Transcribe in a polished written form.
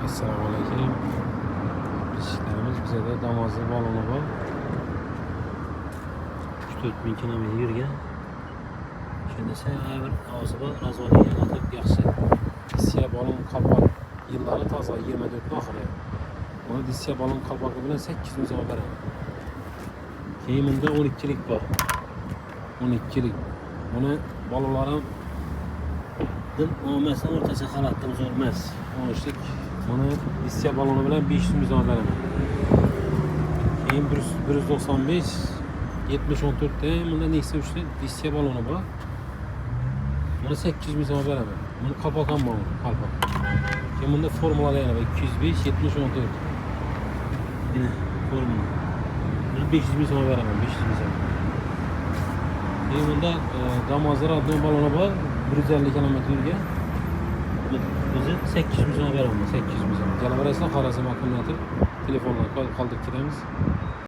Assalomualaykum. Ishlarimiz bizada Damas'ın balonu var. 3-4 bin kilometre yürüyen. Şimdi sen bir ağzı var, razvaliye atıp yaxşı. Dissiya balon kalpak. Yılları taza, 24'ün axırı. Onu dissiya balon kalpakı bilen 8 mizan verəm. Keyimində 12'lik var. 12'lik. Bunu baloların mesela ortası xalattığımız olmaz. 13'lik. Bunu dissiya balonu bilen 500 mizan verəm. Keyin 195 70-14'te bunda neyse üçlü dissiya balonu var. Bunu 800 mizan verəm. Bunu kalpakan mı olur? Kalpak. Keyin bunda formula yana 205 70-14. Yine formula. Bunu 500 mizan verəm. 500 mizan. Keyin bunda Damazlar adlı balonu var. 150 kilometre yürüyen. Bizi 800 mizan verəm. 800 mizan. Calavarasına Xarazm akımlatır. Telefonla kaldık kiremiz.